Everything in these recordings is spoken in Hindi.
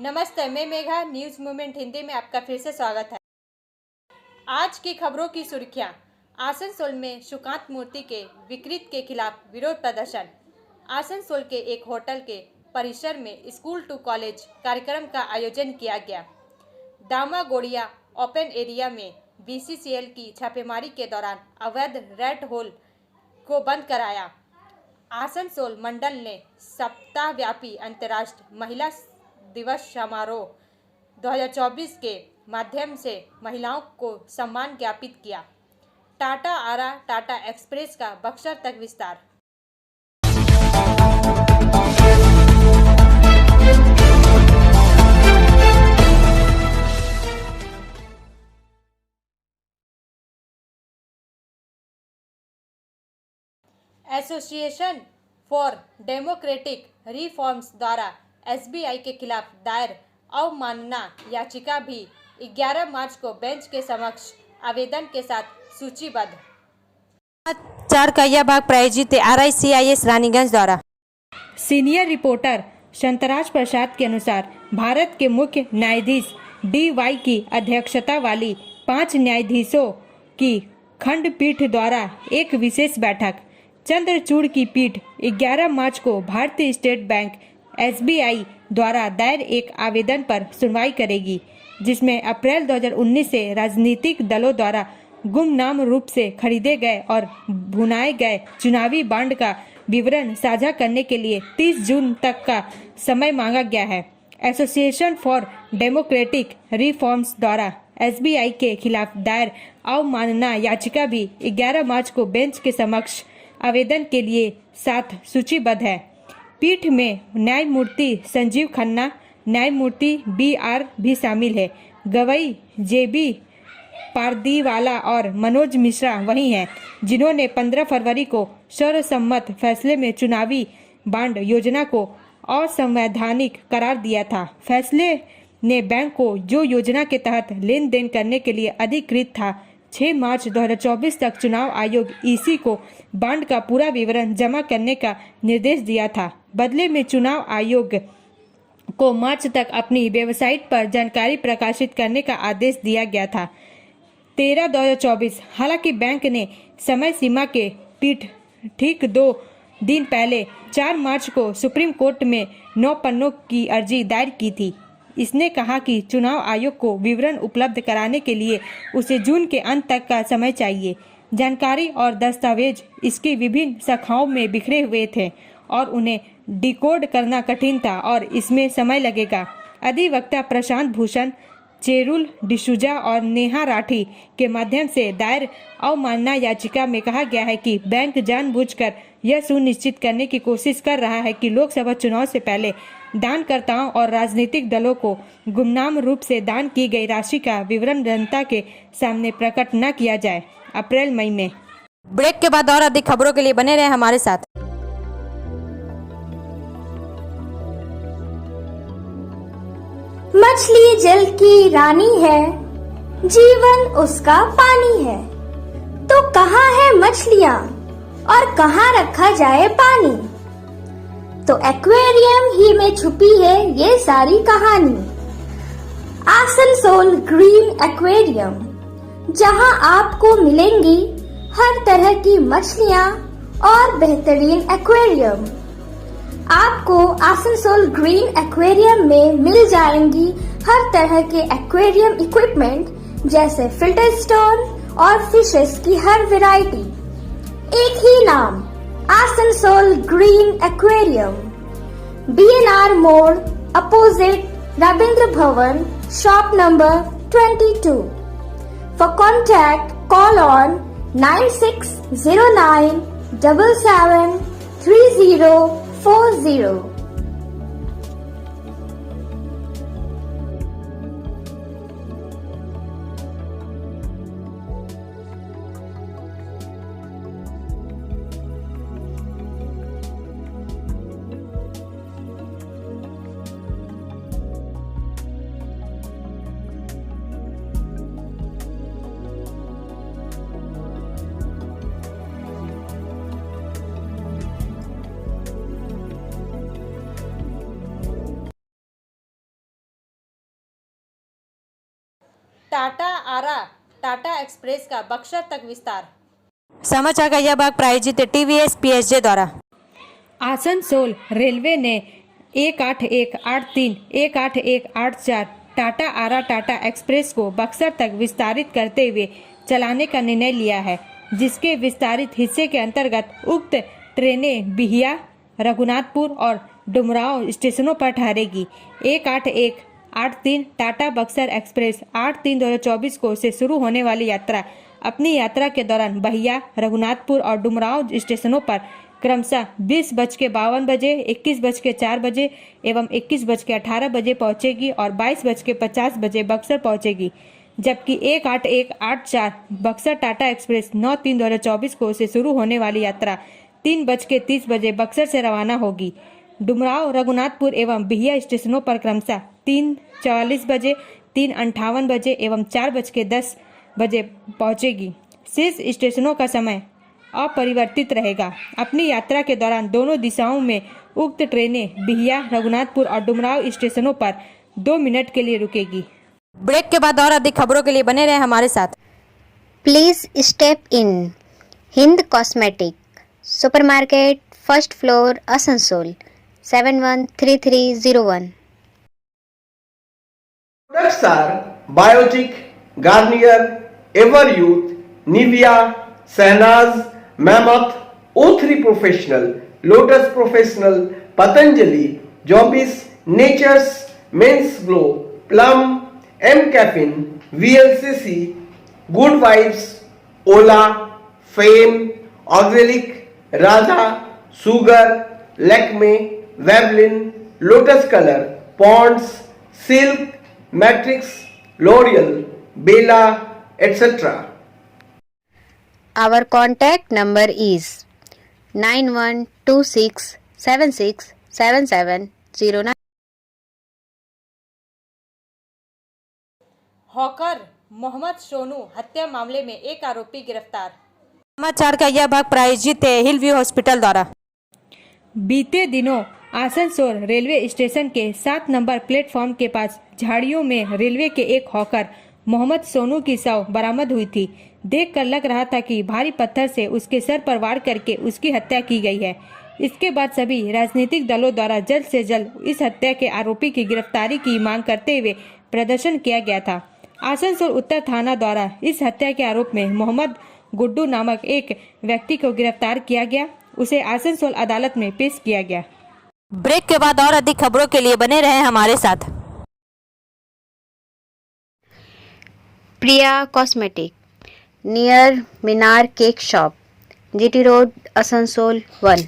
नमस्ते, मैं मेघा। न्यूज़ मूवमेंट हिंदी में आपका फिर से स्वागत है। आज की खबरों की सुर्खियां। आसनसोल में सुकांत मूर्ति के विकृत के खिलाफ विरोध प्रदर्शन। आसनसोल के एक होटल के परिसर में स्कूल टू कॉलेज कार्यक्रम का आयोजन किया गया। दामागोड़िया ओपन एरिया में बीसीसीएल की छापेमारी के दौरान अवैध रेड होल को बंद कराया। आसनसोल मंडल ने सप्ताहव्यापी अंतर्राष्ट्रीय महिला दिवस समारोह 2024 के माध्यम से महिलाओं को सम्मान ज्ञापित किया। टाटा आरा टाटा एक्सप्रेस का बक्सर तक विस्तार। एसोसिएशन फॉर डेमोक्रेटिक रिफॉर्म्स द्वारा एसबीआई के खिलाफ दायर अवमानना याचिका भी 11 मार्च को बेंच के समक्ष आवेदन के साथ सूचीबद्ध। 4 कहिया भाग प्रायोजित RICIS रानीगंज द्वारा। सीनियर रिपोर्टर शंतराज प्रसाद के अनुसार भारत के मुख्य न्यायाधीश DY की अध्यक्षता वाली 5 न्यायाधीशों की खंडपीठ द्वारा एक विशेष बैठक चंद्रचूड़ की पीठ 11 मार्च को भारतीय स्टेट बैंक SBI द्वारा दायर एक आवेदन पर सुनवाई करेगी, जिसमें अप्रैल 2019 से राजनीतिक दलों द्वारा गुमनाम रूप से खरीदे गए और भुनाए गए चुनावी बॉन्ड का विवरण साझा करने के लिए 30 जून तक का समय मांगा गया है। एसोसिएशन फॉर डेमोक्रेटिक रिफॉर्म्स द्वारा SBI के खिलाफ दायर अवमानना याचिका भी 11 मार्च को बेंच के समक्ष आवेदन के लिए साथ सूचीबद्ध है। पीठ में न्यायमूर्ति संजीव खन्ना, न्यायमूर्ति BR भी शामिल है। गवई JB पारदीवाला और मनोज मिश्रा वही हैं, जिन्होंने 15 फरवरी को सर्वसम्मत फैसले में चुनावी बॉन्ड योजना को असंवैधानिक करार दिया था। फैसले ने बैंक को जो योजना के तहत लेन देन करने के लिए अधिकृत था, 6 मार्च 2024 तक चुनाव आयोग EC को बॉन्ड का पूरा विवरण जमा करने का निर्देश दिया था। बदले में चुनाव आयोग को मार्च तक अपनी वेबसाइट पर जानकारी प्रकाशित करने का आदेश दिया गया था। 13/2024। हालांकि बैंक ने समय सीमा के पीठ ठीक 2 दिन पहले 4 मार्च को सुप्रीम कोर्ट में 9 पन्नों की अर्जी दायर की थी। इसने कहा कि चुनाव आयोग को विवरण उपलब्ध कराने के लिए उसे जून के अंत तक का समय चाहिए। जानकारी और दस्तावेज इसकी विभिन्न शाखाओं में बिखरे हुए थे और उन्हें डिकोड करना कठिन था और इसमें समय लगेगा। अधिवक्ता प्रशांत भूषण, चेरुल डिसूजा और नेहा राठी के माध्यम से दायर अवमानना याचिका में कहा गया है कि बैंक जानबूझकर यह सुनिश्चित करने की कोशिश कर रहा है कि लोकसभा चुनाव से पहले दानकर्ताओं और राजनीतिक दलों को गुमनाम रूप से दान की गई राशि का विवरण जनता के सामने प्रकट न किया जाए। अप्रैल-मई में। ब्रेक के बाद और अधिक खबरों के लिए बने रहे हमारे साथ। मछली जल की रानी है, जीवन उसका पानी है। तो कहाँ है मछलियाँ और कहाँ रखा जाए पानी? तो एक्वेरियम ही में छुपी है ये सारी कहानी। आसनसोल ग्रीन एक्वेरियम, जहाँ आपको मिलेंगी हर तरह की मछलियाँ और बेहतरीन एक्वेरियम। आपको आसनसोल ग्रीन एक्वेरियम में मिल जाएंगी हर तरह के एक्वेरियम इक्विपमेंट, जैसे फिल्टर स्टोन और फिशेस की हर वैरायटी। एक ही नाम, आसनसोल ग्रीन एक्वेरियम। BNR मोड़, opposite Rabindra Bhavan, shop number 22। For contact, call on 9609 77 3040। Tata Ara Tata express का बक्सर तक विस्तार। समाचार का यह भाग प्रायोजित है टीवीएस पीएसजे द्वारा। आसनसोल रेलवे ने 18183 18184 टाटा आरा टाटा एक्सप्रेस को बक्सर तक विस्तारित करते हुए चलाने का निर्णय लिया है, जिसके विस्तारित हिस्से के अंतर्गत उक्त ट्रेनें बिहिया, रघुनाथपुर और डुमरांव स्टेशनों पर ठहरेगी। 18183 टाटा बक्सर एक्सप्रेस 8/3/2024 को से शुरू होने वाली यात्रा अपनी यात्रा के दौरान बहिया, रघुनाथपुर और डुमरांव स्टेशनों पर क्रमशः 20:52 बजे, 21:04 बजे एवं 21:18 बजे पहुंचेगी और 22:50 बजे बक्सर पहुंचेगी, जबकि 18184 बक्सर टाटा एक्सप्रेस 9/3/2024 को से शुरू होने वाली यात्रा 3:30 बजे बक्सर से रवाना होगी। डुमरांव, रघुनाथपुर एवं बिहिया स्टेशनों पर क्रमशः 3:44 बजे, 3:58 बजे एवं 4:10 बजे पहुंचेगी। शेष स्टेशनों का समय अपरिवर्तित रहेगा। अपनी यात्रा के दौरान दोनों दिशाओं में उक्त ट्रेनें बिहिया, रघुनाथपुर और डुमरांव स्टेशनों पर 2 मिनट के लिए रुकेगी। ब्रेक के बाद और अधिक खबरों के लिए बने रहें हमारे साथ। Please step in Hind cosmetic supermarket, first floor, Asansol 713301। Products are Biotic, Garnier, Everyouth, Nivea, Sahnaz, Mammoth, O3 Professional, Lotus Professional, Patanjali, Jobbis, Nature's, Men's Glow, Plum, M Caffeine, VLCC, Good Vibes, Ola, Fame, Auxilic, Radha, Sugar, Lakme, Veblen, Lotus Color, Ponds, Silk, Matrix, L'Oreal, Bella, etc. Our contact number is 9126767709। Hawker Mohammad Sonu हत्या मामले में एक आरोपी गिरफ्तार। समाचार का यह भाग प्रायोजित है हिलव्यू हॉस्पिटल द्वारा। बीते दिनों आसनसोल रेलवे स्टेशन के 7 नंबर प्लेटफॉर्म के पास झाड़ियों में रेलवे के एक हॉकर मोहम्मद सोनू की शव बरामद हुई थी। देखकर लग रहा था कि भारी पत्थर से उसके सर पर वार करके उसकी हत्या की गई है। इसके बाद सभी राजनीतिक दलों द्वारा जल्द से जल्द इस हत्या के आरोपी की गिरफ्तारी की मांग करते हुए प्रदर्शन किया गया था। आसनसोल उत्तर थाना द्वारा इस हत्या के आरोप में मोहम्मद गुड्डू नामक एक व्यक्ति को गिरफ्तार किया गया। उसे आसनसोल अदालत में पेश किया गया। ब्रेक के बाद और अधिक खबरों के लिए बने रहें हमारे साथ। Priya cosmetic near Minar cake shop, GT road, Asansol 1।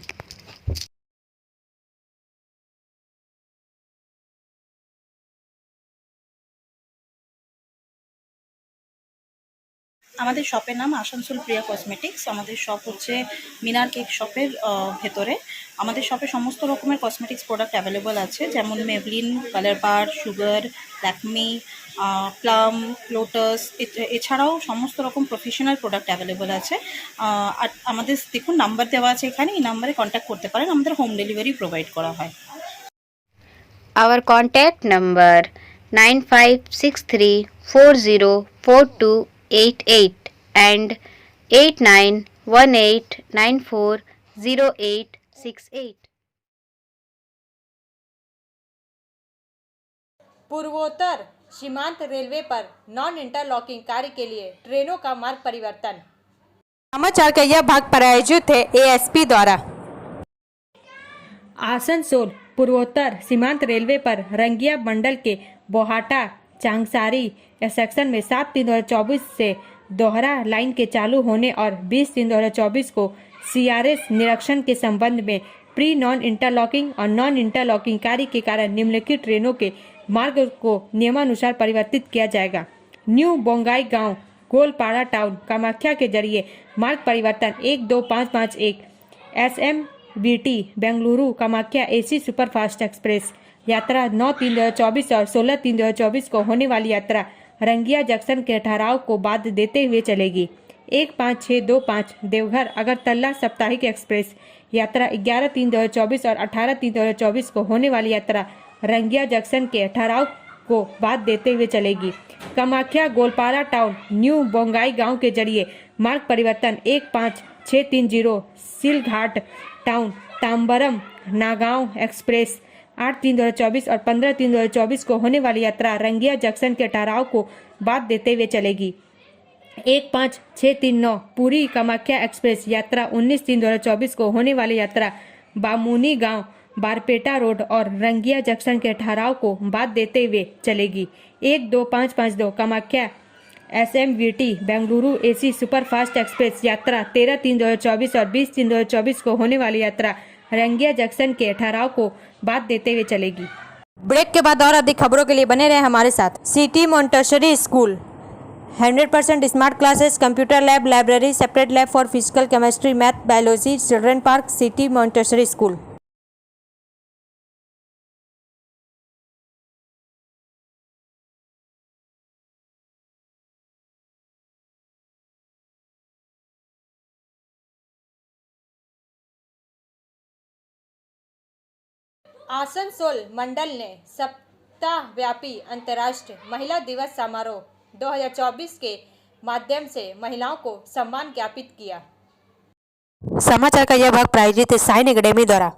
আমাদের শপের নাম আসানসোল প্রিয়া কসমেটিক্স। আমাদের শপ হচ্ছে মিনার কেক শপের ভেতরে। আমাদের শপে সমস্ত রকমের কসমেটিক্স প্রোডাক্ট অ্যাভেলেবল আছে, যেমন মেবলিন, কালার বার, সুগার, ল্যাকমি, প্লাম, লোটাস, এছাড়াও সমস্ত রকম প্রফেশনাল প্রোডাক্ট অ্যাভেলেবল আছে। আর আমাদের দেখুন নাম্বার দেওয়া আছে এখানে, এই নাম্বারে কন্ট্যাক্ট করতে পারেন। আমাদের হোম ডেলিভারি প্রোভাইড করা হয়। Our contact number 9563404288 and 8918940868। पूर्वोत्तर सीमांत रेलवे पर नॉन इंटरलॉकिंग कार्य के लिए ट्रेनों का मार्ग परिवर्तन। समाचार का यह भाग प्रायोजित है एएसपी द्वारा। आसनसोल पूर्वोत्तर सीमांत रेलवे पर रंगिया मंडल के बोहाटा चांगसारी सेक्शन में 7/3/2024 से दोहरा लाइन के चालू होने और 20/3/2024 को सीआरएस निरीक्षण के संबंध में प्री नॉन इंटरलॉकिंग और नॉन इंटरलॉकिंग कार्य के कारण निम्नलिखित ट्रेनों के मार्ग को नियमानुसार परिवर्तित किया जाएगा। न्यू बोंगाई गांव गोलपाड़ा टाउन कामाख्या के जरिए मार्ग परिवर्तन 12551। SMBT Bengaluru Kamakhya AC superfast express यात्रा 9/3/2024 और 16/3/2024 को होने वाली यात्रा रंगिया जंक्शन के ठहराव को बाद देते हुए चलेगी। 15625 देवघर अगरतला साप्ताहिक एक्सप्रेस यात्रा 11/3/2024 और 18/3/2024 को होने वाली यात्रा रंगिया जंक्शन के ठहराव को बात देते हुए चलेगी। कामाख्या गोलपारा टाउन न्यू बोंगाई गांव के जरिए मार्ग परिवर्तन 15630 सिलघाट टाउन ताम्बरम नागांव एक्सप्रेस 8/3/2024 और 15/3/2024 को होने वाली यात्रा रंगिया जंक्शन के ठहराव को बात देते हुए चलेगी। 15639 पूरी कामाख्या एक्सप्रेस यात्रा 19/3/2024 को होने वाली यात्रा बामुनी गांव बारपेटा रोड और रंगिया जंक्शन के ठहराव को बात देते हुए चलेगी। 12552 Kamakhya SMVT Bengaluru AC superfast express यात्रा 13/3/2024 और 20/3/2024 को होने वाली यात्रा रंगिया जंक्शन के ठहराव को बात देते हुए चलेगी। ब्रेक के बाद और अधिक खबरों के लिए बने रहे हमारे साथ। City Montessori school 100% smart classes, computer lab, library, separate lab for physical, chemistry, math, biology, children park, city Montessori school. Asansol मंडल ने सप्ताहव्यापी अंतर्राष्ट्रीय महिला दिवस समारोह 2024 के माध्यम से महिलाओं को सम्मान ज्ञापित किया। समाचार का यह भाग प्रायोजित साइन एकेडमी द्वारा।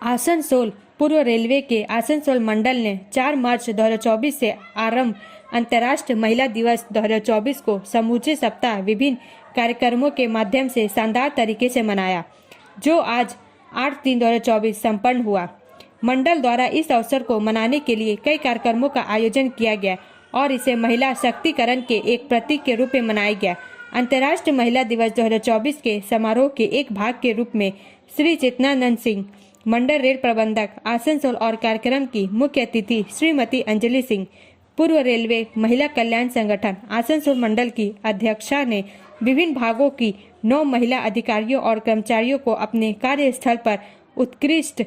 आसनसोल पूर्व रेलवे के आसनसोल मंडल ने 4 मार्च 2024 से आरंभ अंतर्राष्ट्रीय महिला दिवस 2024 को समूचे सप्ताह विभिन्न कार्यक्रमों के माध्यम से शानदार तरीके से मनाया, जो आज 8/3/2024 संपन्न हुआ। मंडल द्वारा इस अवसर को मनाने के लिए कई कार्यक्रमों का आयोजन किया गया और इसे महिला शक्तिकरण के एक प्रतीक के रूप में मनाया गया। अंतर्राष्ट्रीय महिला दिवस 2024 के समारोह के एक भाग के रूप में श्री चेतनानंद सिंह मंडल रेल प्रबंधक आसनसोल और कार्यक्रम की मुख्य अतिथि श्रीमती अंजलि सिंह पूर्व रेलवे महिला कल्याण संगठन आसनसोल मंडल की अध्यक्षा ने विभिन्न भागों की 9 महिला अधिकारियों और कर्मचारियों को अपने कार्यस्थल पर उत्कृष्ट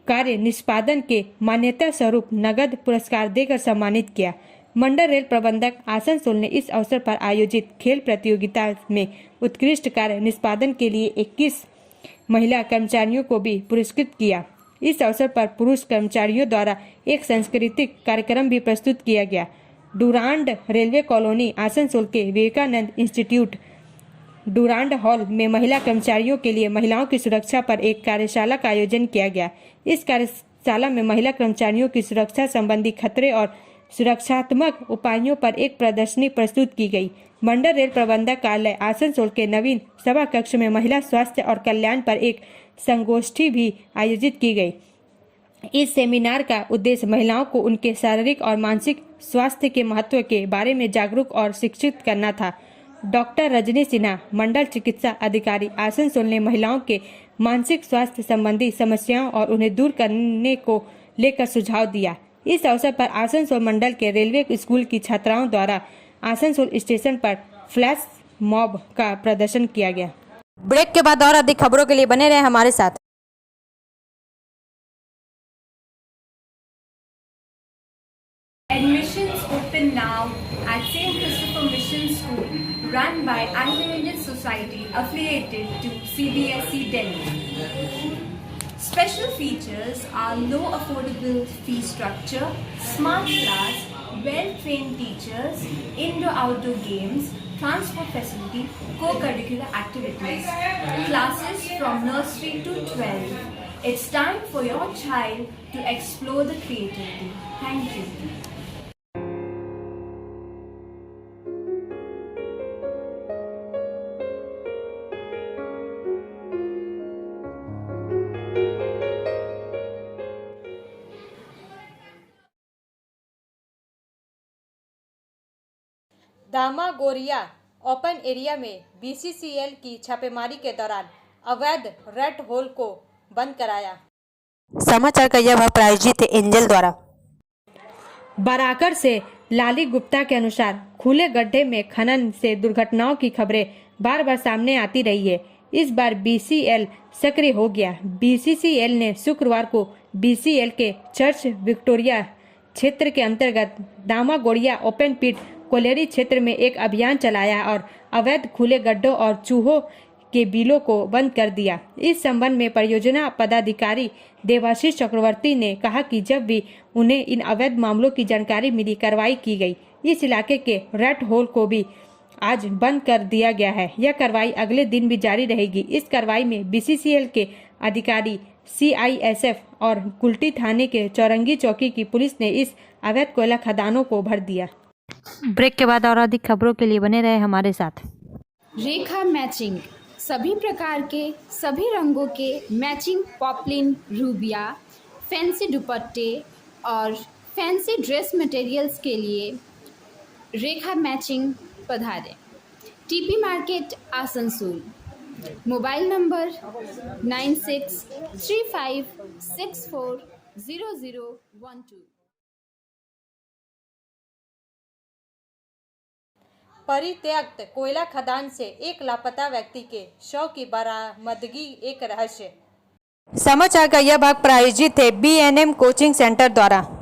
कार्य निष्पादन के मान्यता स्वरूप नगद पुरस्कार देकर सम्मानित किया। मंडल रेल प्रबंधक आसनसोल ने इस अवसर पर आयोजित खेल प्रतियोगिता में उत्कृष्ट कार्य निष्पादन के लिए 21 महिला कर्मचारियों को भी पुरस्कृत किया। इस अवसर पर पुरुष कर्मचारियों द्वारा एक सांस्कृतिक कार्यक्रम भी प्रस्तुत किया गया। डुरांड रेलवे कॉलोनी आसनसोल के विवेकानंद इंस्टीट्यूट डुरांड हॉल में महिला कर्मचारियों के लिए महिलाओं की सुरक्षा पर एक कार्यशाला का आयोजन किया गया। इस कार्यशाला में महिला कर्मचारियों की सुरक्षा संबंधी खतरे और सुरक्षात्मक उपायों पर एक प्रदर्शनी प्रस्तुत की गई। मंडल रेल प्रबंधक कार्यालय आसनसोल के नवीन सभा कक्ष में महिला स्वास्थ्य और कल्याण पर एक संगोष्ठी भी आयोजित की गई। इस सेमिनार का उद्देश्य महिलाओं को उनके शारीरिक और मानसिक स्वास्थ्य के महत्व के बारे में जागरूक और शिक्षित करना था। डॉक्टर रजनी सिन्हा मंडल चिकित्सा अधिकारी आसनसोल ने महिलाओं के मानसिक स्वास्थ्य संबंधी समस्याओं और उन्हें दूर करने को लेकर सुझाव दिया। इस अवसर पर आसनसोल मंडल के रेलवे स्कूल की छात्राओं द्वारा आसनसोल स्टेशन पर फ्लैश मॉब का प्रदर्शन किया गया। ब्रेक के बाद और अधिक खबरों के लिए बने रहे हमारे साथ। Admissions open now at St. Christopher Mission School, run by Anglo-Indian Society affiliated to CBSE Delhi. Special features are low affordable fee structure, smart class, well-trained teachers, indoor-outdoor games, transport facility, co-curricular activities, classes from nursery to 12. It's time for your child to explore the creativity. Thank you. Damagoria open area में BCCL की छापेमारी के दौरान अवैध रेड होल को बंद कराया। समाचार का यह भाग प्रायोजित एंजल द्वारा। बराकर से लाली गुप्ता के अनुसार खुले गड्ढे में खनन से दुर्घटनाओं की खबरें बार बार सामने आती रही है। इस बार BCL सक्रिय हो गया। BCCL ने शुक्रवार को BCL के चर्च विक्टोरिया क्षेत्र के अंतर्गत दामागोरिया ओपन पिट कोलेरी क्षेत्र में एक अभियान चलाया और अवैध खुले गड्ढों और चूहों के बिलों को बंद कर दिया। इस संबंध में परियोजना पदाधिकारी देवाशीष चक्रवर्ती ने कहा कि जब भी उन्हें इन अवैध मामलों की जानकारी मिली, कार्रवाई की गई। इस इलाके के रेड होल को भी आज बंद कर दिया गया है। यह कार्रवाई अगले दिन भी जारी रहेगी। इस कार्रवाई में बीसीसीएल के अधिकारी, CISF और कुल्टी थाने के चौरंगी चौकी की पुलिस ने इस अवैध कोयला खदानों को भर दिया। ब्रेक के बाद और अधिक खबरों के लिए बने रहे हमारे साथ। रेखा मैचिंग, सभी प्रकार के सभी रंगों के मैचिंग पॉपलिन, रूबिया, फैंसी दुपट्टे और फैंसी ड्रेस मटेरियल्स के लिए रेखा मैचिंग पधारें। TP market, Asansol. Mobile number 9635640012। परित्यक्त कोयला खदान से एक लापता व्यक्ति के शव की बरामदगी एक रहस्य। समाचार का यह भाग प्रायोजित है BNM कोचिंग सेंटर द्वारा।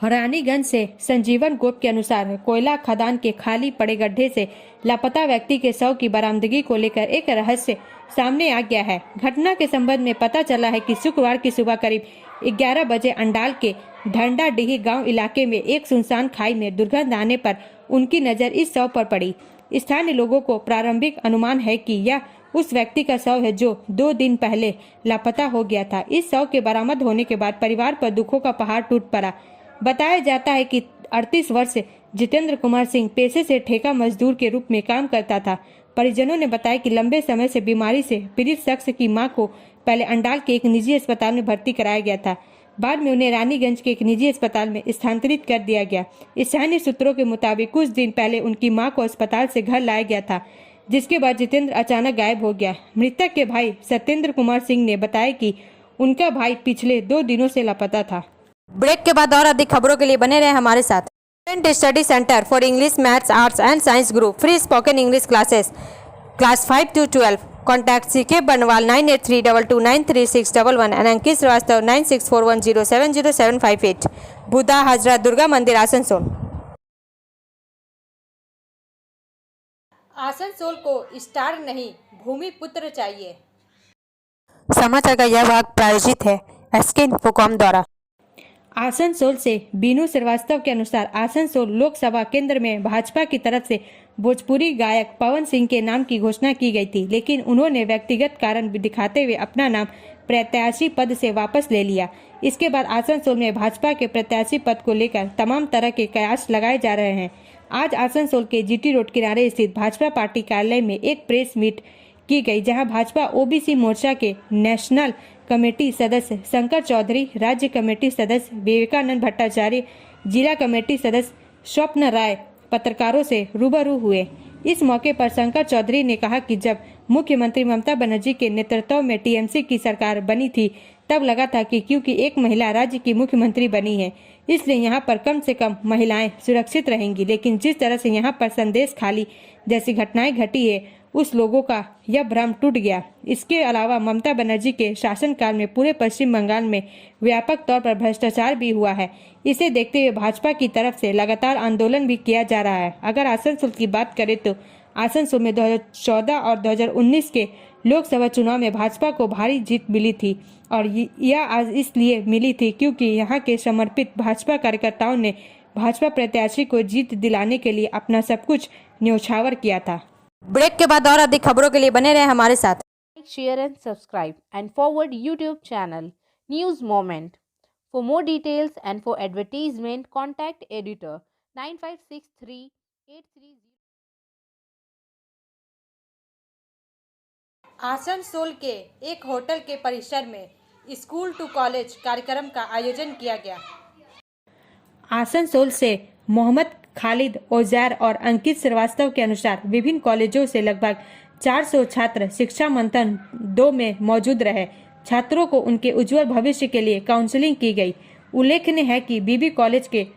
रानीगंज से संजीवन गोप के अनुसार कोयला खदान के खाली पड़े गड्ढे से लापता व्यक्ति के शव की बरामदगी को लेकर एक रहस्य सामने आ गया है। घटना के संबंध में पता चला है कि शुक्रवार की सुबह करीब 11 बजे अंडाल के ढंडाडीही गांव इलाके में एक सुनसान खाई में दुर्गंध आने पर उनकी नजर इस शव पर पड़ी। स्थानीय लोगों को प्रारंभिक अनुमान है कि यह उस व्यक्ति का शव है जो 2 दिन पहले लापता हो गया था। इस शव के बरामद होने के बाद परिवार पर दुखों का पहाड़ टूट पड़ा। बताया जाता है कि 38 वर्ष जितेंद्र कुमार सिंह पेशे से ठेका मजदूर के रूप में काम करता था। परिजनों ने बताया कि लंबे समय से बीमारी से पीड़ित शख्स की मां को पहले अंडाल के एक निजी अस्पताल में भर्ती कराया गया था। बाद में उन्हें रानीगंज के एक निजी अस्पताल में स्थानांतरित कर दिया गया। स्थानीय सूत्रों के मुताबिक कुछ दिन पहले उनकी मां को अस्पताल से घर लाया गया था, जिसके बाद जितेंद्र अचानक गायब हो गया। मृतक के भाई सत्येंद्र कुमार सिंह ने बताया कि उनका भाई पिछले 2 दिनों से लापता था। ब्रेक के बाद और अधिक खबरों के लिए बने रहे हमारे साथ। Study centre for English, maths, arts and science group, free spoken English classes, class 5 to 12। Contact CK बनवाल 9832293611 एंड अंकित श्रीवास्तव 9641070758। बुधा हजरत दुर्गा मंदिर, आसनसोल। आसनसोल को स्टार नहीं, भूमिपुत्र चाहिए। समाचार का यह भाग प्रायोजित है SK इन्फोकॉम द्वारा। आसनसोल से बीनू श्रीवास्तव के अनुसार आसनसोल लोकसभा केंद्र में भाजपा की तरफ से भोजपुरी गायक पवन सिंह के नाम की घोषणा की गई थी, लेकिन उन्होंने व्यक्तिगत कारण दिखाते हुए अपना नाम प्रत्याशी पद से वापस ले लिया। इसके बाद आसनसोल में भाजपा के प्रत्याशी पद को लेकर तमाम तरह के कयास लगाए जा रहे हैं। आज आसनसोल के GT रोड किनारे स्थित भाजपा पार्टी कार्यालय में एक प्रेस मीट की गई, जहां भाजपा OBC मोर्चा के नेशनल कमेटी सदस्य शंकर चौधरी, राज्य कमेटी सदस्य विवेकानंद भट्टाचार्य, जिला कमेटी सदस्य स्वप्न राय पत्रकारों से रूबरू हुए। इस मौके पर शंकर चौधरी ने कहा कि जब मुख्यमंत्री ममता बनर्जी के नेतृत्व में TMC की सरकार बनी थी, तब लगा था कि क्योंकि एक महिला राज्य की मुख्यमंत्री बनी है, इसलिए यहाँ पर कम से कम महिलाएं सुरक्षित रहेंगी। लेकिन जिस तरह से यहाँ पर संदेश खाली जैसी घटनाएं घटी है, उस लोगों का यह भ्रम टूट गया। इसके अलावा ममता बनर्जी के शासनकाल में पूरे पश्चिम बंगाल में व्यापक तौर पर भ्रष्टाचार भी हुआ है। इसे देखते हुए भाजपा की तरफ से लगातार आंदोलन भी किया जा रहा है। अगर आसनसोल की बात करें तो आसनसोल में 2014 और 2019 के लोकसभा चुनाव में भाजपा को भारी जीत मिली थी, और यह आज इसलिए मिली थी क्योंकि यहाँ के समर्पित भाजपा कार्यकर्ताओं ने भाजपा प्रत्याशी को जीत दिलाने के लिए अपना सब कुछ न्यौछावर किया था। ब्रेक के बाद और अधिक खबरों के लिए बने रहे हमारे साथ। Like, share and subscribe and forward YouTube channel News Moment. For more details and for advertisement, contact editor 956383. Asansol के एक होटल के परिसर में स्कूल टू कॉलेज कार्यक्रम का आयोजन किया गया। आसनसोल से मोहम्मद खालिद ओजैर और अंकित श्रीवास्तव के अनुसार विभिन्न कॉलेजों से लगभग 400 छात्र शिक्षा मंथन 2 में मौजूद रहे। छात्रों को उनके उज्जवल भविष्य के लिए काउंसलिंग की गई। उल्लेखनीय है कि बीबी कॉलेज के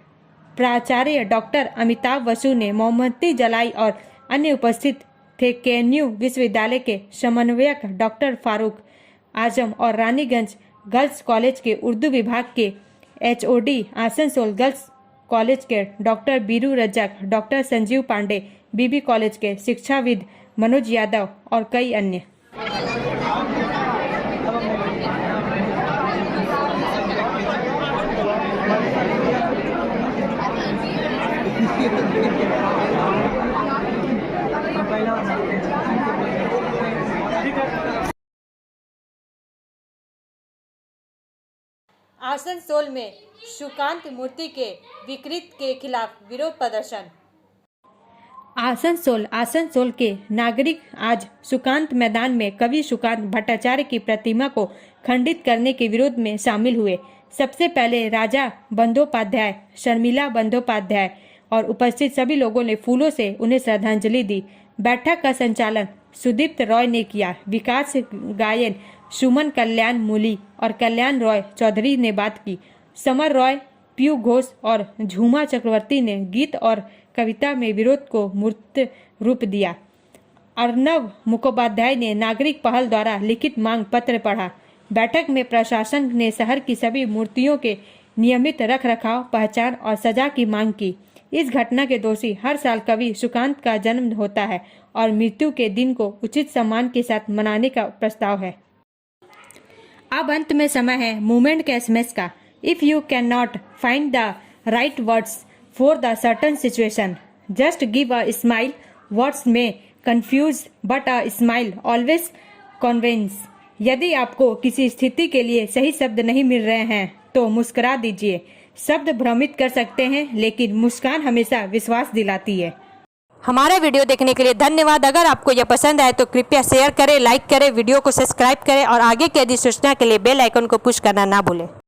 प्राचार्य डॉक्टर अमिताभ बसु ने मोमबत्ती जलाई और अन्य उपस्थित थे। KNU विश्वविद्यालय के समन्वयक डॉक्टर फारूक आजम और रानीगंज गर्ल्स कॉलेज के उर्दू विभाग के HOD, आसनसोल गर्ल्स कॉलेज के डॉक्टर बीरू रज्जाक, डॉक्टर संजीव पांडे, बीबी कॉलेज के शिक्षाविद मनोज यादव और कई अन्य। आसनसोल में सुकांत मूर्ति के विकृत के खिलाफ विरोध प्रदर्शन। आसनसोल के नागरिक आज सुकांत मैदान में कवि सुकांत भट्टाचार्य की प्रतिमा को खंडित करने के विरोध में शामिल हुए। सबसे पहले राजा बंदोपाध्याय, शर्मिला बंदोपाध्याय और उपस्थित सभी लोगों ने फूलों से उन्हें श्रद्धांजलि दी। बैठक का संचालन सुदीप्त रॉय ने किया। विकास गायन सुमन कल्याण मूली और कल्याण रॉय चौधरी ने बात की। समर रॉय, पीयू घोष और झूमा चक्रवर्ती ने गीत और कविता में विरोध को मूर्त रूप दिया। अर्नव मुखोपाध्याय ने नागरिक पहल द्वारा लिखित मांग पत्र पढ़ा। बैठक में प्रशासन ने शहर की सभी मूर्तियों के नियमित रखरखाव, पहचान और सजा की मांग की। इस घटना के दोषी हर साल कवि सुकांत का जन्म होता है और मृत्यु के दिन को उचित सम्मान के साथ मनाने का प्रस्ताव है। अब अंत में समय है मूवमेंट के एसएमएस का। If you can not find the right words for the certain situation, just give a smile. Words में confuse but a smile always convince. यदि आपको किसी स्थिति के लिए सही शब्द नहीं मिल रहे हैं तो मुस्कुरा दीजिए. शब्द भ्रमित कर सकते हैं लेकिन मुस्कान हमेशा विश्वास दिलाती है. हमारा वीडियो देखने के लिए धन्यवाद। अगर आपको यह पसंद आए तो कृपया शेयर करें, लाइक करें, वीडियो को सब्सक्राइब करें और आगे की अधिसूचना के लिए बेल आइकन को पुश करना ना भूलें।